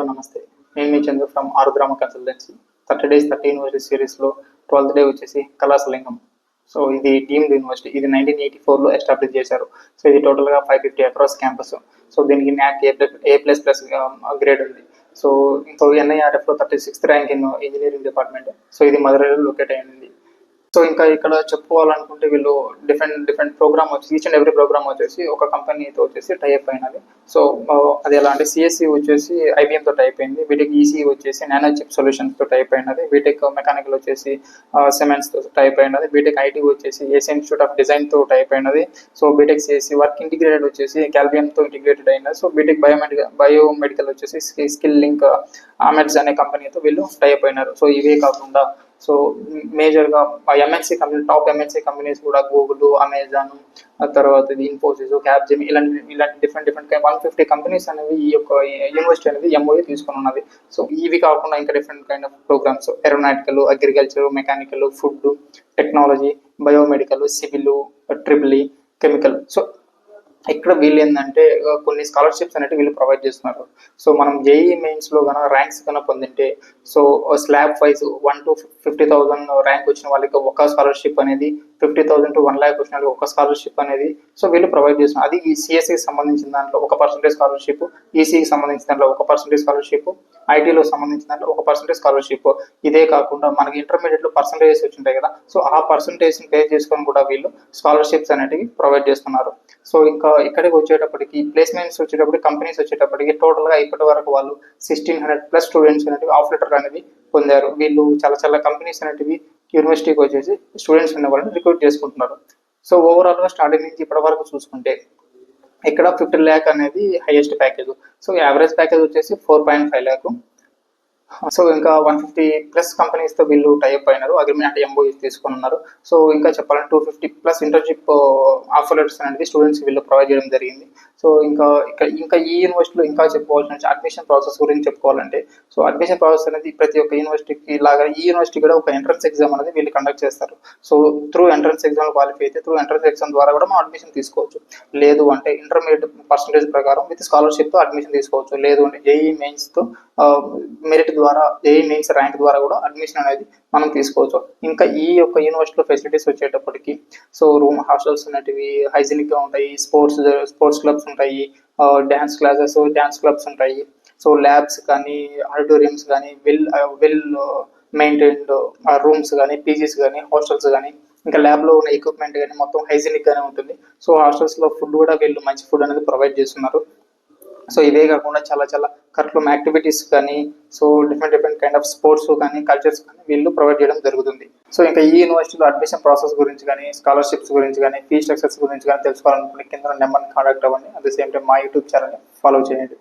Hello నమస్తే. నేను మీ చంద్ర from ఆరుద్రామ consultancy. 30 days 30 university సిరీస్లో 12th డే వచ్చేసి కళాసలింగం. సో ఇది డీమ్డ్ యూనివర్సిటీ. ఇది 1984లో ఎస్టాబ్లిష్ చేశారు. సో ఇది టోటల్గా 550 అక్రాస్ క్యాంపస్. సో దీనికి న్యాక్ A++ గ్రేడ్ ఉంది. సో NIRFలో 36th rank in engineering department. So ఇది మధురైలో లొకేట్ అయింది. సో ఇంకా ఇక్కడ చెప్పుకోవాలనుకుంటే వీళ్ళు డిఫరెంట్ ప్రోగ్రామ్ వచ్చి ఈచ్ అండ్ ఎవ్రీ ప్రోగ్రామ్ వచ్చేసి ఒక కంపెనీతో వచ్చేసి టైప్ అయినది. సో అది ఎలా అంటే సిఎస్సి వచ్చేసి ఐబిఎంతో టైప్ అయింది. బీటెక్ ఈసీ వచ్చేసి నానో చిప్ సొల్యూషన్స్తో టైప్ అయినది. బీటెక్ మెకానికల్ వచ్చేసి సిమెంట్స్తో టైప్ అయినది. బీటెక్ ఐటీ వచ్చేసి ఏసీ ఇన్స్టిట్యూట్ ఆఫ్ డిజైన్తో టైప్ అయినది. So BTech CSC work integrated వచ్చేసి క్యాల్బియంతో ఇంటిగ్రేటెడ్ అయినది. సో బీటెక్ బయోమెడికల్ వచ్చేసి స్కిల్ లింక్ ఆమెడ్స్ అనే కంపెనీతో వీళ్ళు టైప్ అయినారు. సో ఇవే కాకుండా సో మేజర్గా MNC company top MNC companies కూడా గూగుల్, అమెజాన్, తర్వాత ఇన్ఫోసిస్, క్యాప్జెమినీ ఇలాంటి డిఫరెంట్ 150 కంపెనీస్ అనేవి ఈ యొక్క యూనివర్సిటీ అనేది ఎంఓయూ తీసుకుని ఉన్నది. సో ఇవి కాకుండా ఇంకా different kind of programmes aeronautical, agriculture, mechanical, food, technology, biomedical, civil, triple chemical. So ఇక్కడ వీళ్ళు ఏంటంటే కొన్ని స్కాలర్షిప్స్ అనేవి వీళ్ళు ప్రొవైడ్ చేస్తున్నారు. సో మనం జేఈ మెయిన్స్లో కన్నా ర్యాంక్స్ కన్నా పొందింటే so slab wise 1 to 50,000 rank వచ్చిన వాళ్ళకి ఒక స్కాలర్షిప్ అనేది, 50,000 to 1 lakh వచ్చిన వాళ్ళకి ఒక స్కాలర్షిప్ అనేది సో వీళ్ళు ప్రొవైడ్ చేస్తున్నారు. అది ఈ సిఎస్సికి సంబంధించిన దాంట్లో 1% స్కాలర్షిప్, ఈసీకి సంబంధించిన దాంట్లో 1% స్కాలర్షిప్, ఐటీలో సంబంధించిన దాంట్లో 1% స్కాలర్షిప్. ఇదే కాకుండా మనకి ఇంటర్మీడియట్లో పర్సంటేజెస్ వచ్చింటాయి కదా, సో ఆ పర్సంటేజ్ని పే చేసుకొని కూడా వీళ్ళు స్కాలర్షిప్స్ అనేటివి ప్రొవైడ్ చేస్తున్నారు. సో ఇంకా ఇక్కడికి వచ్చేటప్పటికి ప్లేస్మెంట్స్ వచ్చేటప్పటికి కంపెనీస్ వచ్చేటప్పటికి టోటల్గా ఇప్పటి వరకు వాళ్ళు 1600+ స్టూడెంట్స్ అనేవి ఆఫ్ లెటర్ అనేది పొందారు. వీళ్ళు చాలా కంపెనీస్ అనేటివి యూనివర్సిటీకి వచ్చేసి స్టూడెంట్స్ ఉన్న వాళ్ళని రిక్రూట్ చేసుకుంటున్నారు. సో ఓవరాల్గా స్టార్టింగ్ నుంచి ఇప్పటి వరకు చూసుకుంటే ఇక్కడ 50 lakh అనేది highest package. So average package వచ్చేసి 4.5 lakh. సో ఇంకా 150+ కంపెనీస్తో వీళ్ళు టైప్ అయినారు, అగ్రిమెంట్ ఎంఓయూ తీసుకొని ఉన్నారు. సో ఇంకా చెప్పాలంటే 250+ ఇంటర్న్షిప్ ఆఫర్ లెటర్స్ అనేది స్టూడెంట్స్ వీళ్ళు ప్రొవైడ్ చేయడం జరిగింది. సో ఇంకా ఈ యూనివర్సిటీలో ఇంకా చెప్పుకోవాల్సిన అడ్మిషన్ ప్రాసెస్ గురించి చెప్పుకోవాలంటే, సో అడ్మిషన్ ప్రాసెస్ అనేది ప్రతి ఒక్క యూనివర్సిటీకి లాగా ఈ యూనివర్సిటీ కూడా ఒక ఎంట్రన్స్ ఎగ్జామ్ అనేది వీళ్ళు కండక్ట్ చేస్తారు. So through entrance exam qualify అయితే త్రూ ఎంట్రన్స్ ఎగ్జామ్ ద్వారా కూడా మనం అడ్మిషన్ తీసుకోవచ్చు. లేదు అంటే ఇంటర్మీడియట్ పర్సంటేజ్ ప్రకారం విత్ స్కాలర్షిప్తో అడ్మిషన్ తీసుకోవచ్చు. లేదు అంటే జేఈ మెయిన్స్తో మెరిట్ ద్వారా, జేఈ మెయిన్స్ ర్యాంక్ ద్వారా కూడా అడ్మిషన్ అనేది మనం తీసుకోవచ్చు. ఇంకా ఈ యొక్క యూనివర్సిటీలో ఫెసిలిటీస్ వచ్చేటప్పటికి సో రూమ్ హాస్టల్స్ అనేటివి హైజీనిక్గా ఉంటాయి, స్పోర్ట్స్ క్లబ్స్ ఉంటాయి, డ్యాన్స్ క్లబ్స్ ఉంటాయి. సో ల్యాబ్స్ కానీ, ఆడిటోరియంస్ కానీ, వెల్ మెయింటైన్డ్ రూమ్స్ కానీ, పీజీస్ కానీ, హాస్టల్స్ కానీ, ఇంకా ల్యాబ్లో ఉన్న ఎక్విప్మెంట్ కానీ మొత్తం హైజీనిక్గానే ఉంటుంది. సో హాస్టల్స్లో ఫుడ్ కూడా వీళ్ళు మంచి ఫుడ్ అనేది ప్రొవైడ్ చేస్తున్నారు. సో ఇవే కాకుండా చాలా కరికులం యాక్టివిటీస్ కానీ, so different kind of sports కానీ, కల్చర్స్ కానీ వీళ్ళు ప్రొవైడ్ చేయడం జరుగుతుంది. సో ఇంకా ఈ యూనివర్సిటీలో అడ్మిషన్ ప్రాసెస్ గురించి కానీ, స్కాలర్షిప్స్ గురించి కానీ, ఫీ స్ట్రక్చర్స్ గురించి కానీ తెలుసుకోవాలనుకుంటే కింద నెంబర్ని కాంటాక్ట్ అవ్వండి. అట్ ద సేమ్ టైం మా యూట్యూబ్ ఛానల్ని ఫాలో చేయండి.